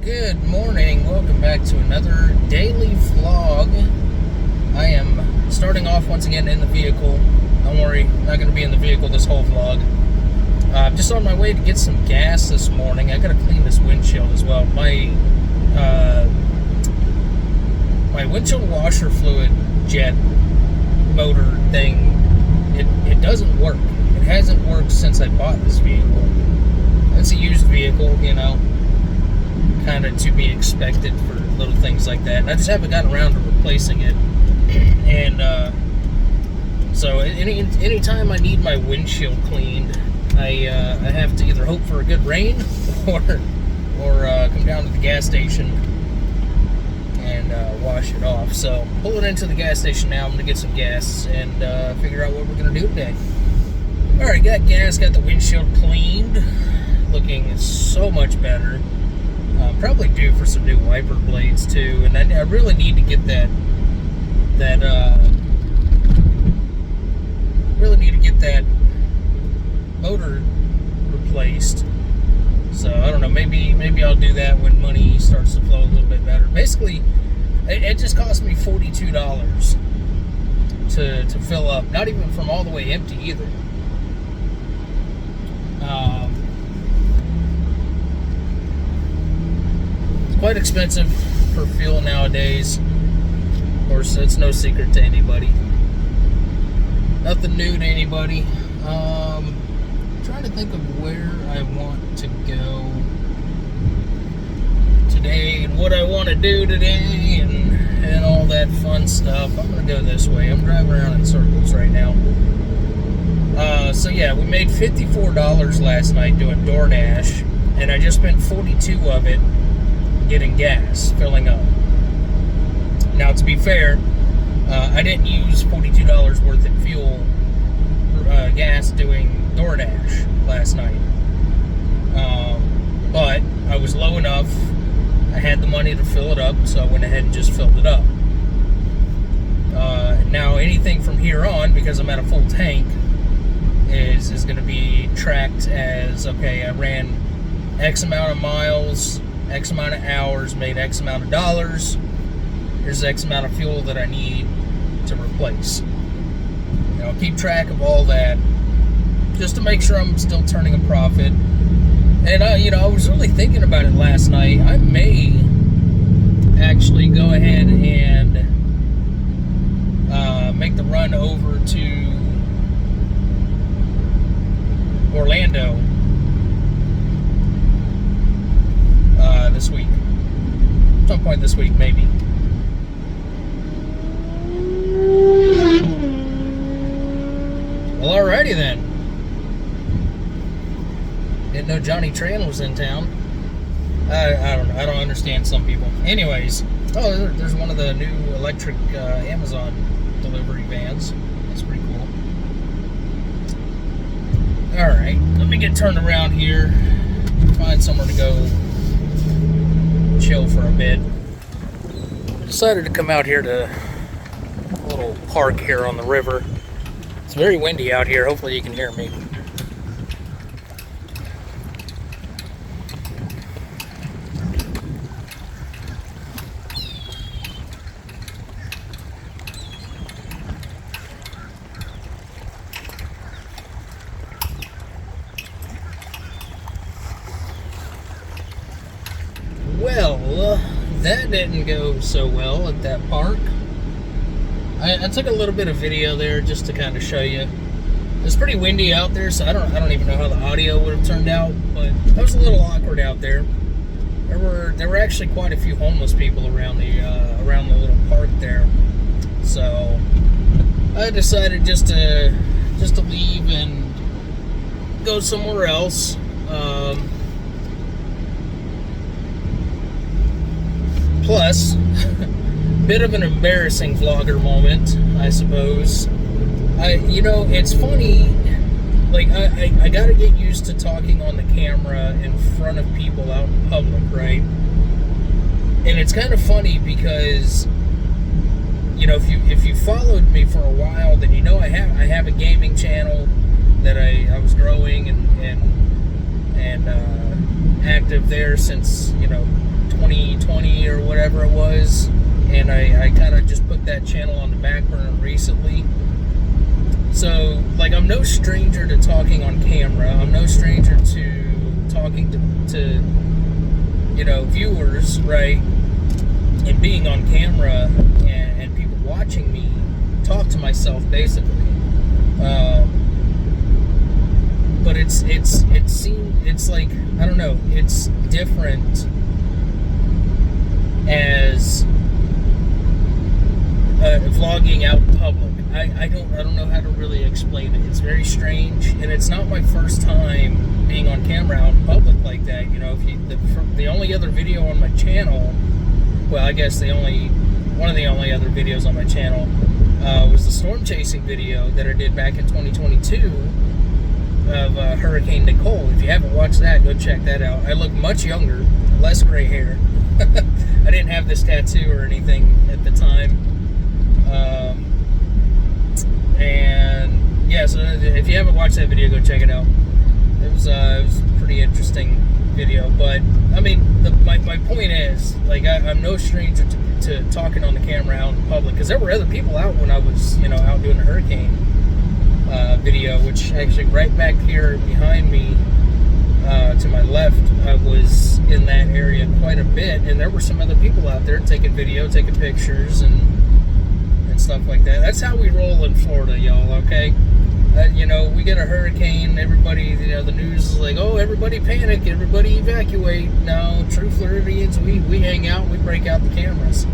Good morning. Welcome back to another daily vlog. I am starting off once again in the vehicle. Don't worry, not going to be in the vehicle this whole vlog. I'm just on my way to get some gas this morning. I got to clean this windshield as well. My windshield washer fluid jet motor thing, it doesn't work. It hasn't worked since I bought this vehicle. It's a used vehicle, you know, kind of to be expected for little things like that. And I just haven't gotten around to replacing it. And so any time I need my windshield cleaned, I have to either hope for a good rain or come down to the gas station and wash it off. So pull it into the gas station now. I'm gonna get some gas and figure out what we're gonna do today. All right, got gas, got the windshield cleaned, looking so much better. Probably due for some new wiper blades too, and I really need to get that motor replaced. So I don't know, maybe I'll do that when money starts to flow a little bit better. Basically, it just cost me $42 to fill up, not even from all the way empty either. Quite expensive for fuel nowadays. Of course, it's no secret to anybody. Nothing new to anybody. Trying to think of where I want to go today and what I want to do today and all that fun stuff. I'm going to go this way. I'm driving around in circles right now. So yeah, we made $54 last night doing DoorDash, and I just spent $42 of it getting gas, filling up. Now, to be fair, I didn't use $42 worth of fuel, gas doing DoorDash last night. But I was low enough, I had the money to fill it up, so I went ahead and just filled it up. Now, anything from here on, because I'm at a full tank, is going to be tracked as, okay, I ran X amount of miles, X amount of hours, made X amount of dollars. Here's X amount of fuel that I need to replace. You know, keep track of all that just to make sure I'm still turning a profit. And I was really thinking about it last night. I may actually go ahead and make the run over to Orlando this week. Some point this week, maybe. Well, alrighty then. Didn't know Johnny Tran was in town. I don't know. I don't understand some people. Anyways, there's one of the new electric Amazon delivery vans. That's pretty cool. Alright, let me get turned around here. Find somewhere to go chill for a bit. Decided to come out here to a little park here on the river. It's very windy out here. Hopefully you can hear me. Well, that didn't go so well at that park. I took a little bit of video there just to kind of show you. It's pretty windy out there, so I don't even know how the audio would have turned out, but that was a little awkward out there. There were actually quite a few homeless people around the little park there, so I decided just to leave and go somewhere else. Plus, bit of an embarrassing vlogger moment, I suppose. It's funny, like, I gotta get used to talking on the camera in front of people out in public, right? And it's kind of funny because, if you followed me for a while, then I have a gaming channel that I was growing and active there since, 2020 or whatever it was, and I kind of just put that channel on the back burner recently. So, like, I'm no stranger to talking on camera. I'm no stranger to talking to you know, viewers, right? And being on camera and people watching me talk to myself, basically. But it's like, I don't know, it's different as vlogging out in public. I don't know how to really explain it. It's very strange, and it's not my first time being on camera out in public like that. You know, if the only other video on my channel, well, I guess one of the only other videos on my channel was the storm chasing video that I did back in 2022 of Hurricane Nicole. If you haven't watched that, go check that out. I look much younger, less gray hair. I didn't have this tattoo or anything at the time. And yeah, so if you haven't watched that video, go check it out. It was a pretty interesting video. But I mean, my point is, like, I'm no stranger to talking on the camera out in public, because there were other people out when I was, you know, out doing the hurricane video, which actually right back here behind me to my left, I was in that area quite a bit, and there were some other people out there taking video, taking pictures, and stuff like that. That's how we roll in Florida, y'all, okay? You know, we get a hurricane, everybody, you know, the news is like, oh, everybody panic, everybody evacuate. No, true Floridians, we hang out, we break out the cameras.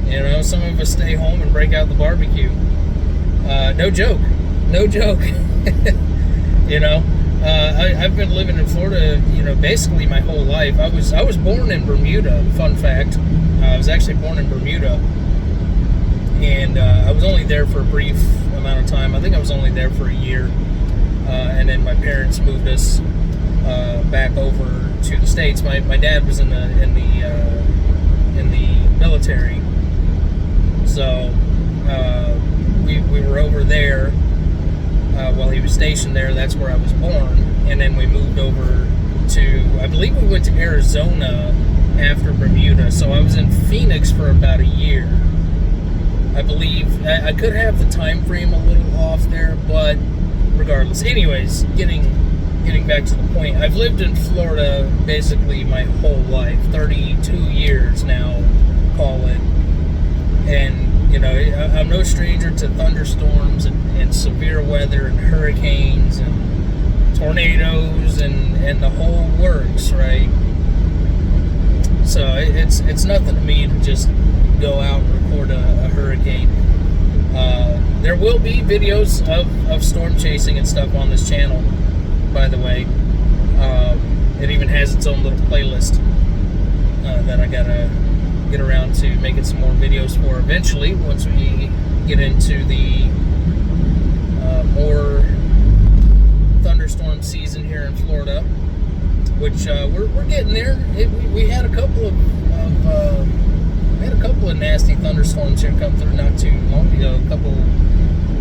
You know, some of us stay home and break out the barbecue. No joke. You know, I've been living in Florida, you know, basically my whole life. I was born in Bermuda, fun fact. I was actually born in Bermuda. And I was only there for a brief amount of time. I think I was only there for a year. And then my parents moved us back over to the States. My dad was in the military. So we were over there while he was stationed there. That's where I was born. And then we moved over to, I believe we went to Arizona after Bermuda. So I was in Phoenix for about a year. I believe I could have the time frame a little off there, but regardless. Anyways, getting back to the point, I've lived in Florida basically my whole life, 32 years now, call it. And, you know, I'm no stranger to thunderstorms and severe weather and hurricanes and tornadoes and the whole works, right? So it's nothing to me to just go out and record a hurricane. There will be videos of storm chasing and stuff on this channel, by the way. It even has its own little playlist that I gotta get around to making some more videos for eventually, once we get into the more thunderstorm season here in Florida, which we're getting there. We had a couple of nasty thunderstorms here come through not too long ago.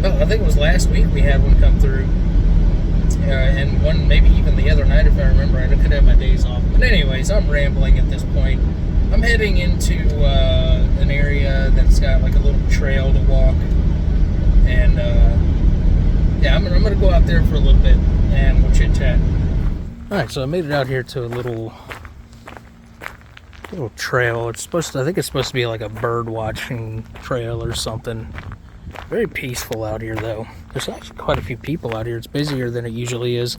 I think it was last week we had one come through, and one maybe even the other night, if I remember right. I could have my days off. But anyways, I'm rambling at this point. I'm heading into an area that's got like a little trail to walk, and yeah, I'm gonna go out there for a little bit and we'll chit chat. All right, so I made it out here to a little trail. I think it's supposed to be like a bird watching trail or something. Very peaceful out here, though. There's actually quite a few people out here. It's busier than it usually is,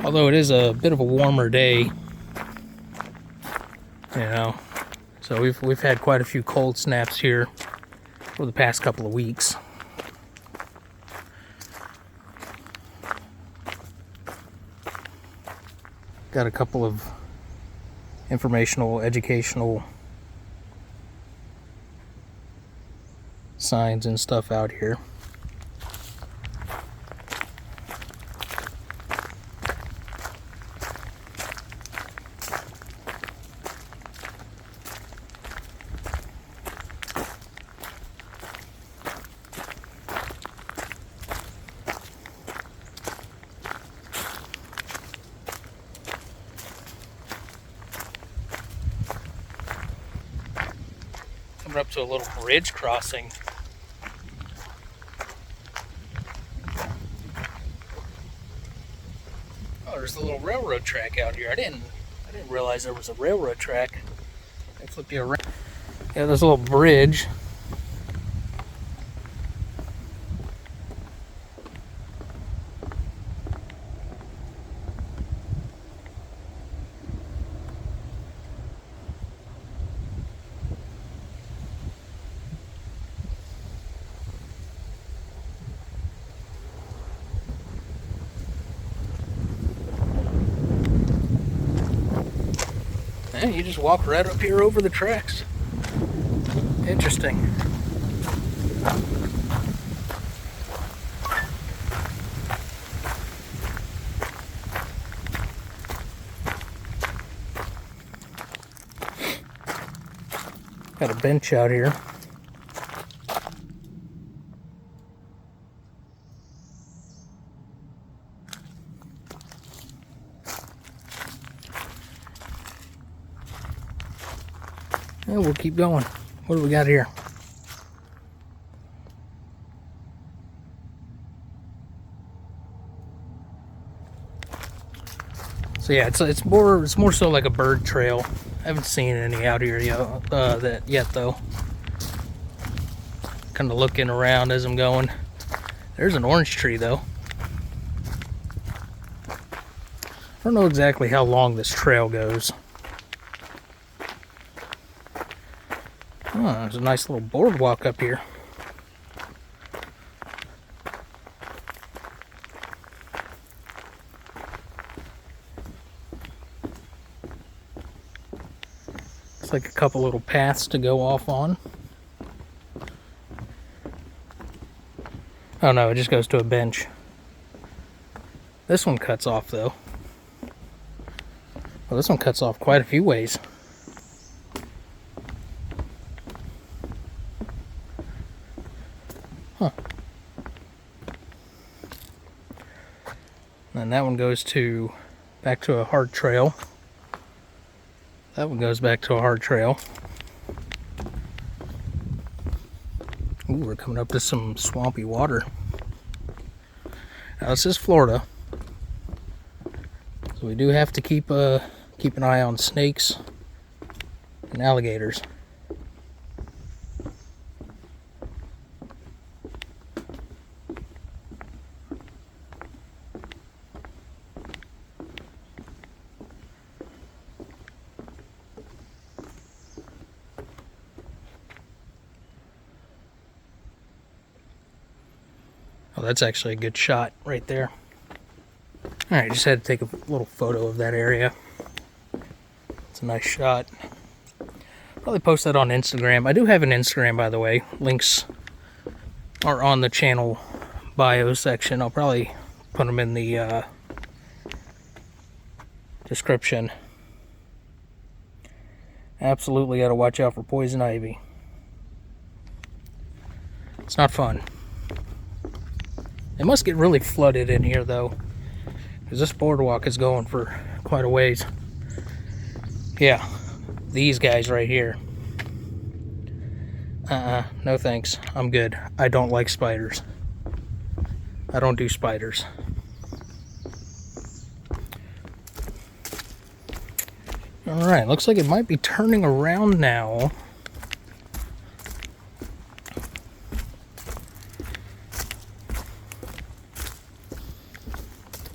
although it is a bit of a warmer day, you know. So we've had quite a few cold snaps here for the past couple of weeks. Got a couple of informational, educational signs and stuff out here. coming up to a little bridge crossing. Oh, there's a little railroad track out here. I didn't realize there was a railroad track. I flip you around. Yeah, there's a little bridge. And you just walk right up here over the tracks. Interesting. Got a bench out here. And we'll keep going. What do we got here? So yeah, it's more so like a bird trail. I haven't seen any out here yet though. Kind of looking around as I'm going. There's an orange tree though. I don't know exactly how long this trail goes. Oh, there's a nice little boardwalk up here. It's like a couple little paths to go off on. Oh no, it just goes to a bench. This one cuts off though. Well, this one cuts off quite a few ways. Huh. And that one goes back to a hard trail. That one goes back to a hard trail. Ooh, we're coming up to some swampy water. Now this is Florida, so we do have to keep an eye on snakes and alligators. Oh, that's actually a good shot right there. Alright, just had to take a little photo of that area. It's a nice shot. Probably post that on Instagram. I do have an Instagram, by the way. Links are on the channel bio section. I'll probably put them in the description. Absolutely got to watch out for poison ivy. It's not fun. It must get really flooded in here though, because this boardwalk is going for quite a ways. Yeah, these guys right here. No thanks. I'm good. I don't like spiders. I don't do spiders. Alright, looks like it might be turning around now.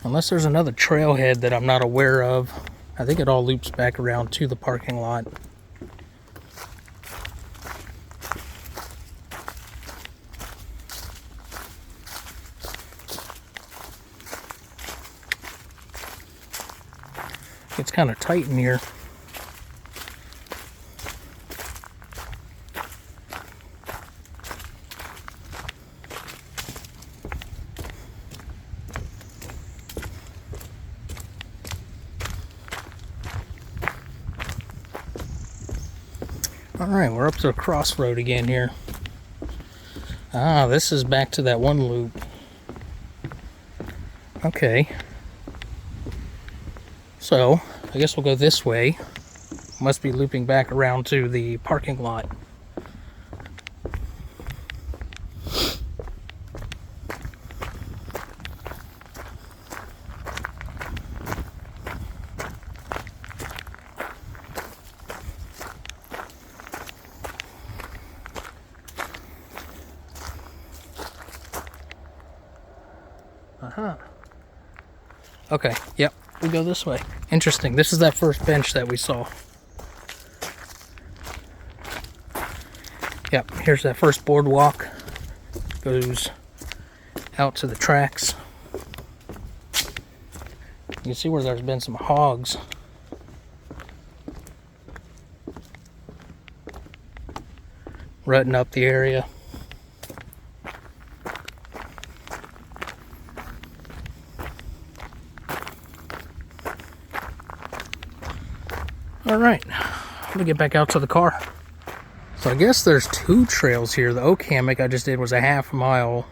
Unless there's another trailhead that I'm not aware of. I think it all loops back around to the parking lot. It's kind of tight in here. Alright, we're up to a crossroad again here. Ah, this is back to that one loop. Okay. So, I guess we'll go this way. Must be looping back around to the parking lot. huh? Okay, yep, we go this way. Interesting. This is that first bench that we saw. Yep, here's that first boardwalk. Goes out to the tracks. You can see where there's been some hogs. Rutting up the area. Alright, I'm gonna get back out to the car. So I guess there's two trails here. The oak hammock I just did was a half mile.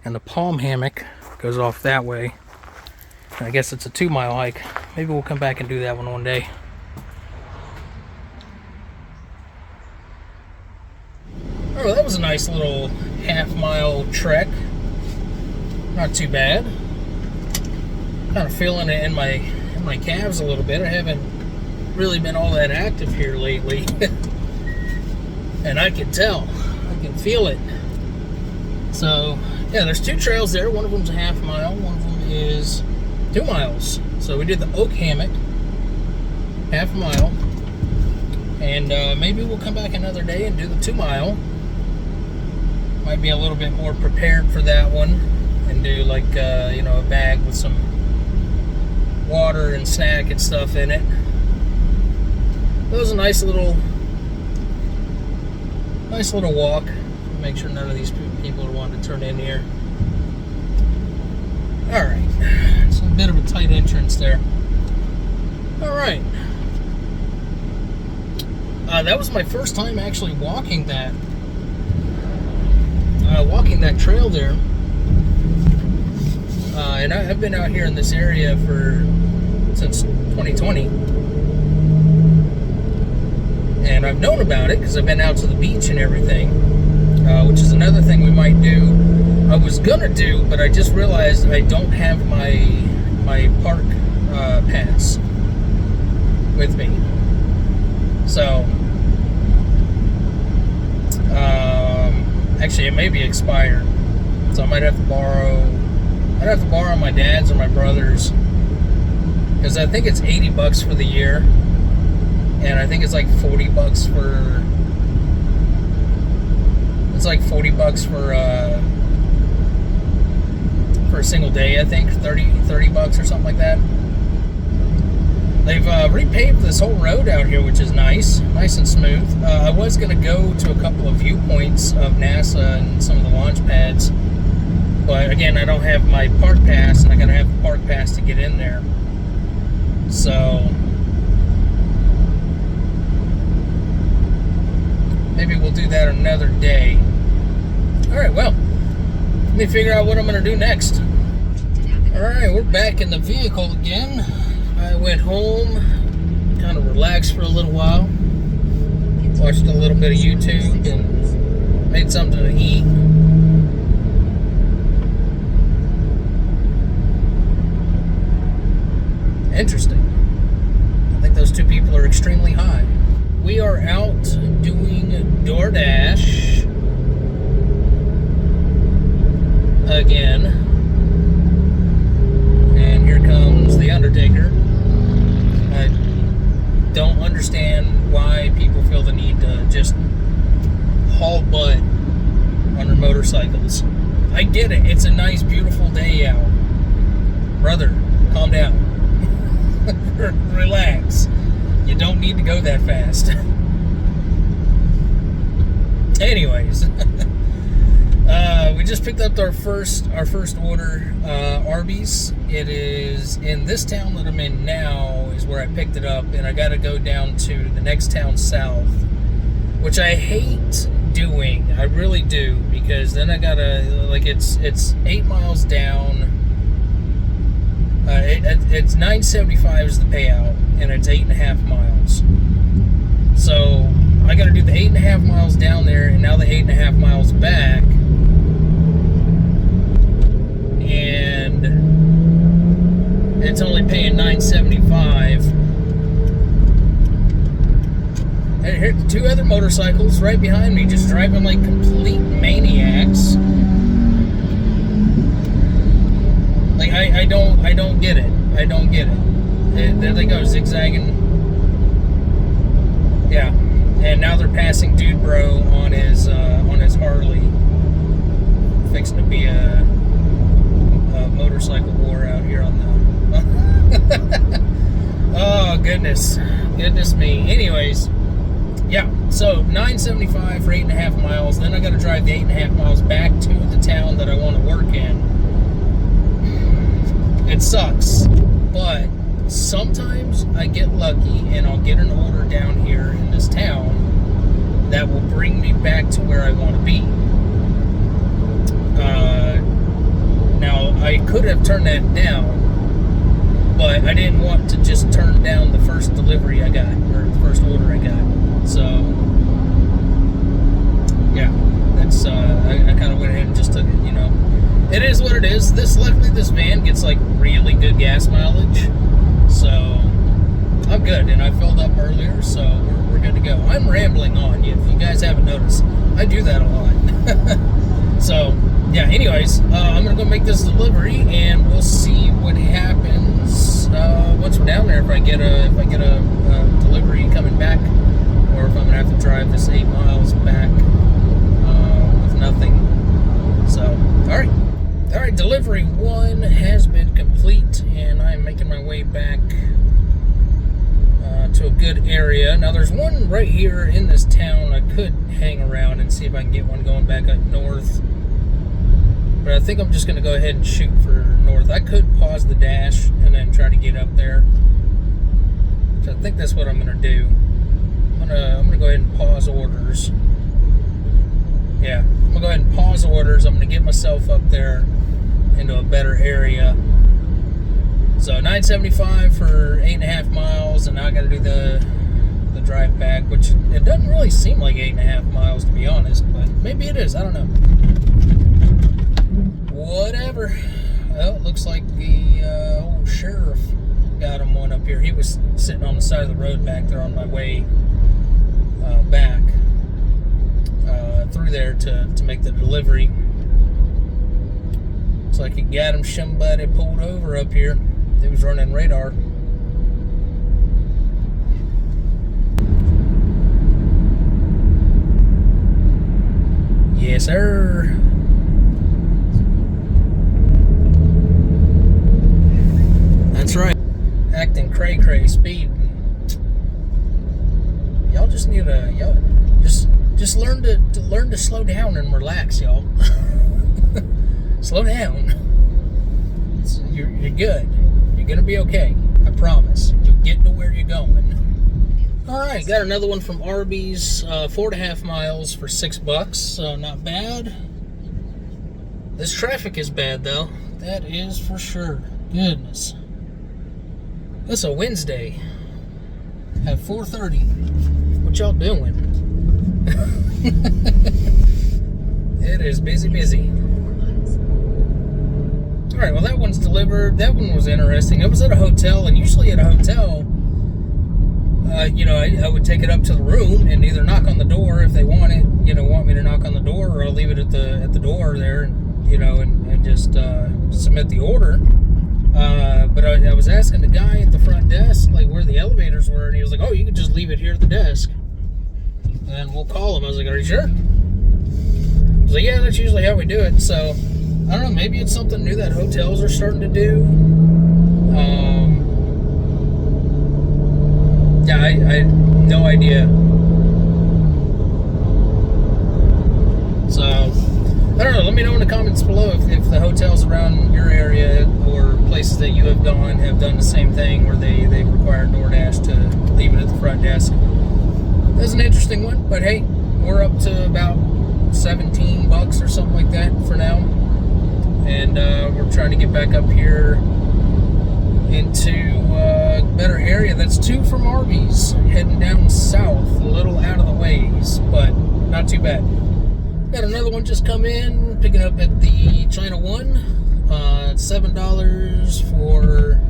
And the palm hammock goes off that way. And I guess it's a 2-mile hike. Maybe we'll come back and do that one day. Oh, well, that was a nice little half-mile trek. Not too bad. Kind of feeling it in my calves a little bit. I haven't really been all that active here lately. And I can tell. I can feel it. So, yeah, there's two trails there. One of them's a half mile. One of them is 2 miles. So we did the oak hammock, half a mile. And maybe we'll come back another day and do the 2 mile. Might be a little bit more prepared for that one. And do like, you know, a bag with some water and snack and stuff in it. It was a nice little walk. Make sure none of these people are wanting to turn in here. Alright. It's a bit of a tight entrance there. Alright. That was my first time actually walking that trail there. And I've been out here in this area since 2020. And I've known about it because I've been out to the beach and everything. Which is another thing we might do. I was gonna do, but I just realized I don't have my park pass with me. So, actually, it may be expired, so I might have to borrow. I'd have to borrow my dad's or my brother's, because I think it's $80 for the year, and I think it's like $40 for. It's like $40 for a single day, I think. $30 or something like that. They've repaved this whole road out here, which is nice and smooth. I was going to go to a couple of viewpoints of NASA and some of the launch pads, but again, I don't have my park pass, and I got to have the park pass to get in there. So maybe we'll do that another day. Alright, well, let me figure out what I'm going to do next. Alright, we're back in the vehicle again. I went home, kind of relaxed for a little while. Watched a little bit of YouTube and made something to eat. Interesting. I think those two people are extremely high. We are out doing DoorDash again, and here comes the Undertaker. I don't understand why people feel the need to just haul butt on their motorcycles. I get it, it's a nice beautiful day out. Brother, calm down. Relax. You don't need to go that fast. Anyways, we just picked up our first order, Arby's. It is in this town that I'm in now is where I picked it up, and I got to go down to the next town south, which I hate doing. I really do, because then I gotta, like, it's 8 miles down. It's $9.75 is the payout, and it's 8.5 miles. So I got to do the 8.5 miles down there, and now the 8.5 miles back, and it's only paying $9.75. And here, 2 other motorcycles right behind me, just driving like complete maniacs. I don't get it. I don't get it. There they go, zigzagging. Yeah, and now they're passing Dude Bro on his Harley. Fixing to be a motorcycle war out here on the. Oh goodness me. Anyways, yeah. So $9.75 for 8.5 miles. Then I got to drive the 8.5 miles back to the town that I want to work in. It sucks, but sometimes I get lucky and I'll get an order down here in this town that will bring me back to where I want to be. Now, I could have turned that down, but I didn't want to just turn down the first delivery I got, or the first order I got. So, yeah, that's, I kind of went ahead and just took it, you know. It is what it is. Luckily, this van gets, like, really good gas mileage. So, I'm good, and I filled up earlier, so we're good to go. I'm rambling on, if you guys haven't noticed. I do that a lot. So, yeah, anyways, I'm going to go make this delivery, and we'll see what happens once we're down there, if I get a delivery coming back, or if I'm going to have to drive this 8 miles back with nothing. So, alright, delivery 1 has been complete, and I'm making my way back to a good area. Now, there's one right here in this town. I could hang around and see if I can get one going back up north. But I think I'm just going to go ahead and shoot for north. I could pause the dash and then try to get up there. So I think that's what I'm going to do. I'm going to go ahead and pause orders. Yeah, I'm going to go ahead and pause orders. I'm going to get myself up there into a better area. So $9.75 for 8.5 miles, and now I got to do the drive back, which it doesn't really seem like 8.5 miles, to be honest, but maybe it is. I don't know. Whatever. Well, it looks like the old sheriff got him one up here. He was sitting on the side of the road back there on my way back through there to make the delivery. Looks like he got him somebody pulled over up here. He was running radar. Yes, sir. That's right. Acting cray-cray, speed. Y'all just need just learn to slow down and relax, y'all. Slow down. You're good. You're gonna be okay. I promise. You'll get to where you're going. Alright, got another one from Arby's. 4.5 miles for $6. So not bad. This traffic is bad though. That is for sure. Goodness. It's a Wednesday at 4:30. What y'all doing? It is busy. Alright, well that one's delivered. That one was interesting. I was at a hotel, and usually at a hotel, I would take it up to the room and either knock on the door if they want me to knock on the door, or I'll leave it at the door there, and just submit the order. But I was asking the guy at the front desk, like, where the elevators were, and he was like, oh, you can just leave it here at the desk, and we'll call him. I was like, are you sure? He was like, yeah, that's usually how we do it. So, I don't know, maybe it's something new that hotels are starting to do. Yeah, I had no idea. So, I don't know, let me know in the comments below if the hotels around your area or places that you have gone have done the same thing where they require DoorDash to leave it at the front desk. That's an interesting one, but hey, we're up to about $17 or something like that for now. And we're trying to get back up here into a better area. That's 2 from Arby's, heading down south, a little out of the ways, but not too bad. Got another one just come in, picking up at the China One. $7 for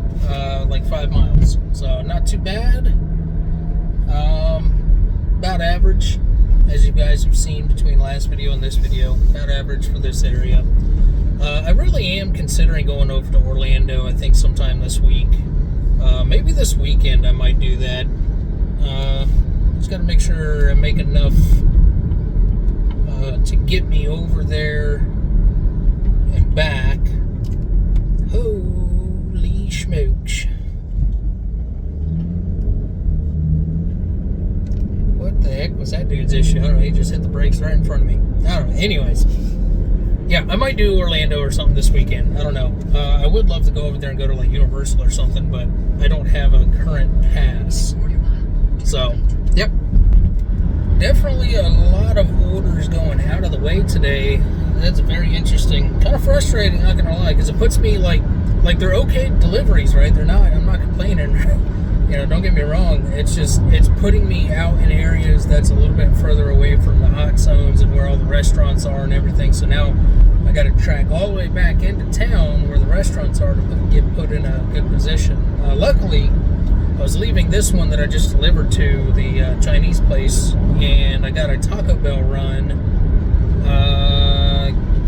like 5 miles, so not too bad. About average, as you guys have seen between last video and this video. About average for this area. I really am considering going over to Orlando, I think sometime this week. Maybe this weekend I might do that. Just got to make sure I make enough to get me over there and back. Holy smokes. What the heck was that dude's issue? I don't know, he just hit the brakes right in front of me. I don't know. Anyways. Yeah, I might do Orlando or something this weekend. I don't know. I would love to go over there and go to like Universal or something, but I don't have a current pass. So, yep. Definitely a lot of orders going out of the way today. That's very interesting. Kind of frustrating, not gonna lie, because it puts me like they're okay deliveries, right? They're not. I'm not complaining. You know, don't get me wrong. It's just, it's putting me out in areas that's a little bit further away from the hot zones and where all the restaurants are and everything. So now I got to track all the way back into town where the restaurants are to get put in a good position. Luckily, I was leaving this one that I just delivered to, the Chinese place, and I got a Taco Bell run.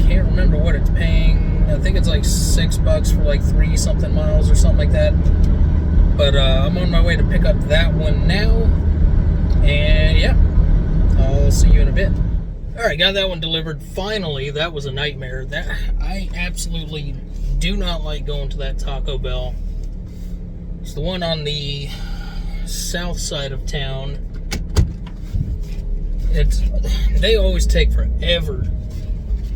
Can't remember what it's paying. I think it's like $6 for like 3-something miles or something like that. But I'm on my way to pick up that one now. And yeah, I'll see you in a bit. Alright, got that one delivered. Finally, that was a nightmare. I absolutely do not like going to that Taco Bell. It's the one on the south side of town. They always take forever.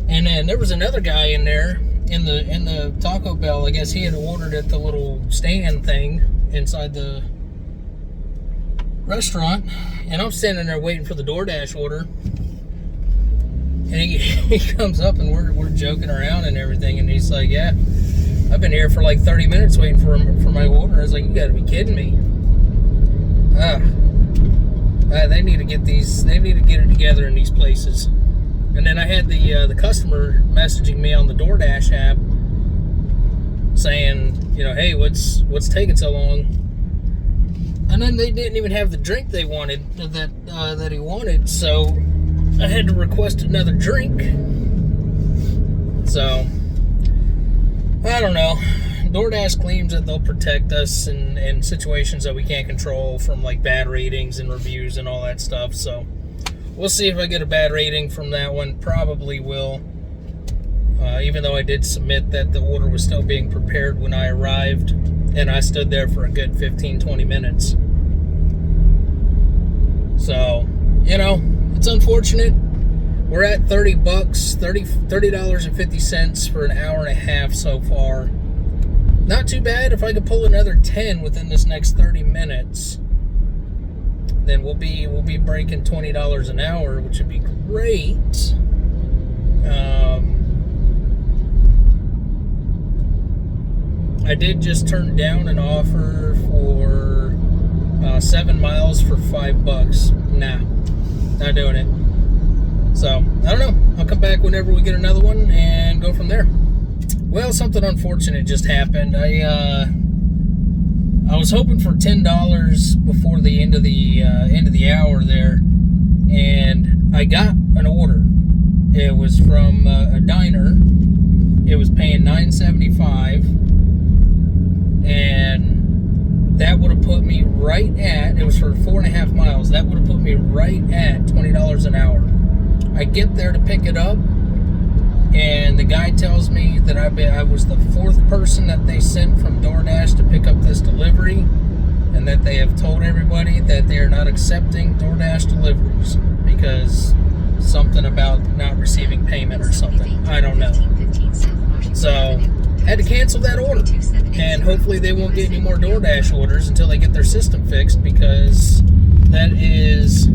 And then there was another guy in there in the Taco Bell. I guess he had ordered at the little stand thing inside the restaurant, and I'm standing there waiting for the DoorDash order, and he comes up and we're joking around and everything, and he's like, yeah, I've been here for like 30 minutes waiting for my order. I was like, you gotta be kidding me. They need to get it together in these places. And then I had the customer messaging me on the DoorDash app saying, you know, hey, what's taking so long? And then they didn't even have the drink they wanted, that he wanted, so I had to request another drink. So I don't know. DoorDash claims that they'll protect us in situations that we can't control, from like bad ratings and reviews and all that stuff. So we'll see if I get a bad rating from that one. Probably will. Even though I did submit that the order was still being prepared when I arrived, and I stood there for a good 15-20 minutes. So, you know, it's unfortunate. We're at $30, $30.50 for an hour and a half so far. Not too bad. If I could pull another 10 within this next 30 minutes, then we'll be breaking $20 an hour, which would be great. I did just turn down an offer for 7 miles for $5. Nah, not doing it. So, I don't know. I'll come back whenever we get another one and go from there. Well, something unfortunate just happened. I was hoping for $10 before the end of the hour there, and I got an order. It was from a diner. It was paying $9.75. And that would have put me right at, it was for 4.5 miles, that would have put me right at $20 an hour. I get there to pick it up, and the guy tells me that I was the 4th person that they sent from DoorDash to pick up this delivery, and that they have told everybody that they are not accepting DoorDash deliveries because something about not receiving payment or something. I don't know. So had to cancel that order, and hopefully they won't get any more DoorDash orders until they get their system fixed, because that is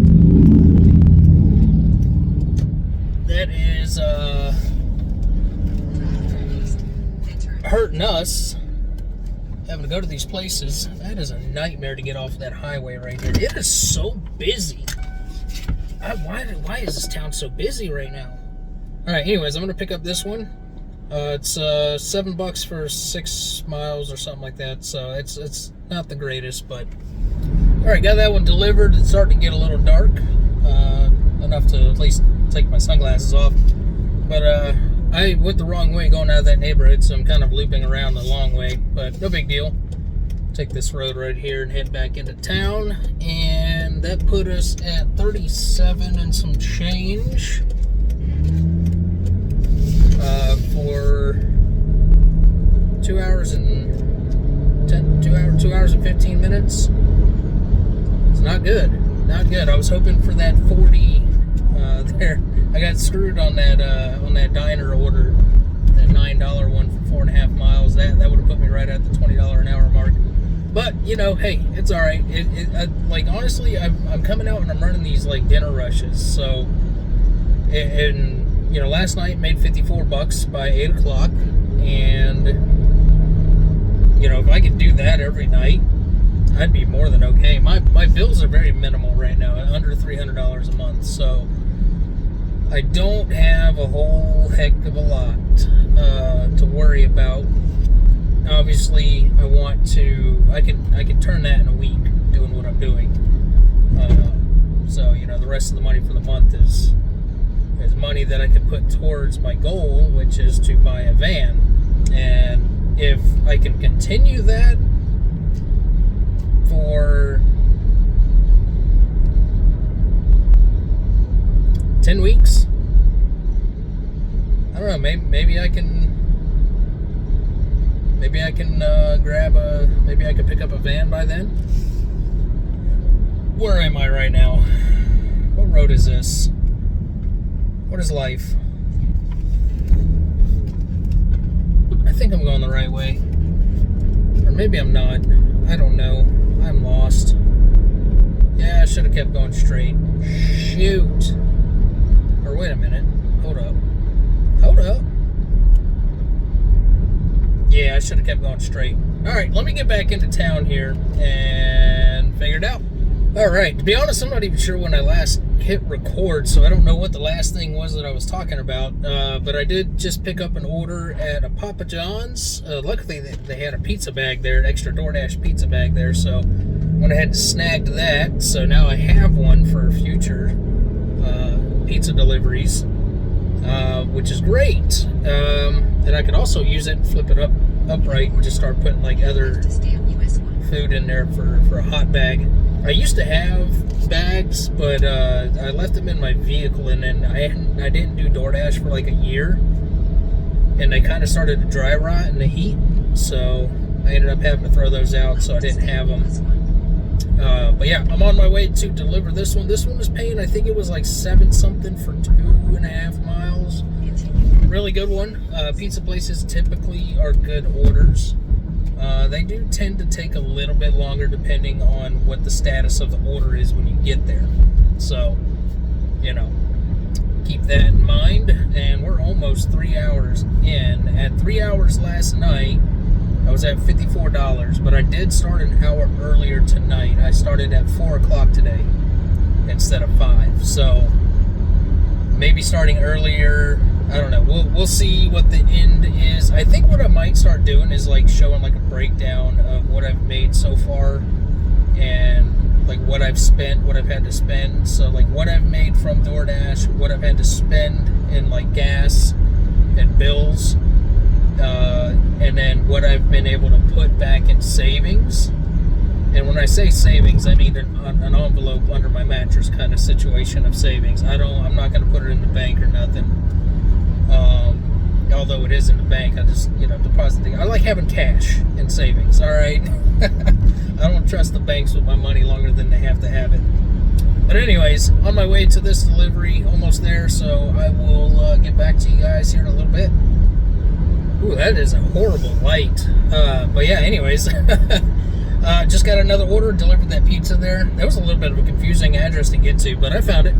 hurting us, having to go to these places. That is a nightmare to get off that highway right there. It is so busy. Why is this town so busy right now? Alright, anyways, I'm going to pick up this one. It's $7 for 6 miles or something like that, so it's not the greatest, but alright, got that one delivered. It's starting to get a little dark, enough to at least take my sunglasses off, but I went the wrong way going out of that neighborhood, so I'm kind of looping around the long way, but no big deal. Take this road right here and head back into town, and that put us at 37 and some change for 2 hours and 15 minutes. It's not good. Not good. I was hoping for that 40 there. I got screwed on that diner order, that $9 one for 4.5 miles. That would have put me right at the $20 an hour mark. But you know, hey, it's all right. Like honestly, I'm coming out and I'm running these like dinner rushes. So, and you know, last night made $54 by 8 o'clock, and you know, if I could do that every night, I'd be more than okay. My bills are very minimal right now, under $300 a month. So I don't have a whole heck of a lot to worry about. Obviously, I can turn that in a week doing what I'm doing. So you know, the rest of the money for the month is money that I could put towards my goal, which is to buy a van. And if I can continue that for 10 weeks, I don't know, maybe I can maybe I could pick up a van by then. Where am I right now? What road is this? What is life? I think I'm going the right way. Or maybe I'm not. I don't know. I'm lost. Yeah, I should have kept going straight. Shoot. Or wait a minute. Hold up. Yeah, I should have kept going straight. Alright, let me get back into town here and figure it out. Alright, to be honest, I'm not even sure when I last hit record, so I don't know what the last thing was that I was talking about. But I did just pick up an order at a Papa John's. Luckily, they had a pizza bag there, an extra DoorDash pizza bag there, so went ahead and snagged that. So now I have one for future pizza deliveries, which is great. And I could also use it and flip it upright and just start putting like other food in there for a hot bag. I used to have bags, but I left them in my vehicle, and then I didn't do DoorDash for like a year, and they kind of started to dry rot in the heat, so I ended up having to throw those out, so I didn't have them. But yeah, I'm on my way to deliver this one. This one was paying, I think it was like 7 something for 2.5 miles. Really good one. Pizza places typically are good orders. They do tend to take a little bit longer depending on what the status of the order is when you get there. So, you know, keep that in mind. And we're almost 3 hours in. At 3 hours last night, I was at $54, but I did start an hour earlier tonight. I started at 4 o'clock today instead of 5. So maybe starting earlier, I don't know. We'll see what the end is. I think what I might start doing is like showing like a breakdown of what I've made so far, and like what I've spent, what I've had to spend. So like what I've made from DoorDash, what I've had to spend in like gas and bills, and then what I've been able to put back in savings. And when I say savings, I mean an envelope under my mattress kind of situation of savings. I'm not going to put it in the bank or nothing. Although it is in the bank, I just, deposit it. I like having cash in savings, all right? I don't trust the banks with my money longer than they have to have it. But anyways, on my way to this delivery, almost there, so I will get back to you guys here in a little bit. Ooh, that is a horrible light. But yeah, anyways, just got another order, delivered that pizza there. That was a little bit of a confusing address to get to, but I found it.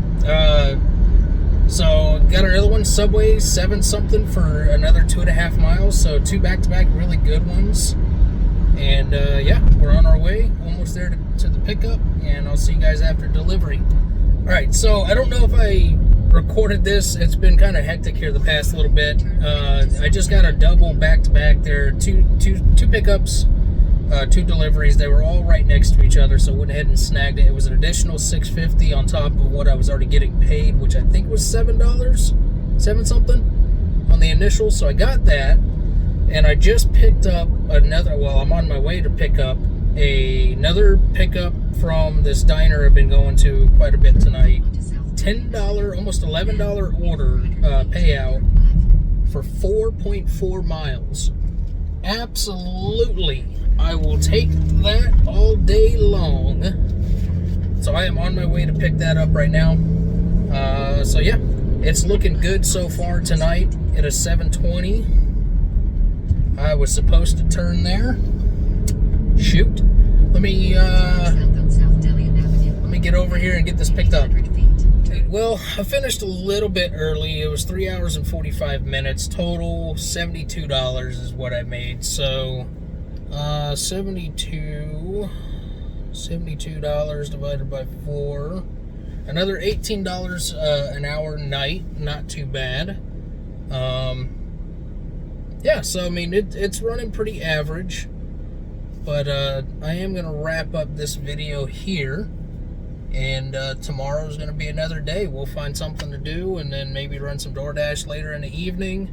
So got another one, Subway, 7 something for another 2.5 miles. So 2 back-to-back really good ones. And yeah, we're on our way, almost there to the pickup, and I'll see you guys after delivery. All right, so I don't know if I recorded this. It's been kind of hectic here the past little bit. I just got a double back-to-back there, two pickups, 2 deliveries. They were all right next to each other, so I went ahead and snagged it. It was an additional $6.50 on top of what I was already getting paid, which I think was $7 something on the initial, so I got that. And I just picked up another, well, I'm on my way to pick up another pickup from this diner I've been going to quite a bit tonight. $10, almost $11 order payout for 4.4 miles. Absolutely, I will take that all day long. So I am on my way to pick that up right now. So yeah, it's looking good so far tonight. It is 7:20. I was supposed to turn there. Shoot. Let me get over here and get this picked up. Well, I finished a little bit early. It was 3 hours and 45 minutes. Total $72 is what I made. So, $72 divided by 4. Another $18 an hour night. Not too bad. Yeah, so I mean, it's running pretty average. But I am going to wrap up this video here. And tomorrow's going to be another day. We'll find something to do and then maybe run some DoorDash later in the evening.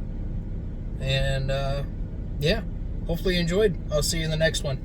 And yeah, hopefully you enjoyed. I'll see you in the next one.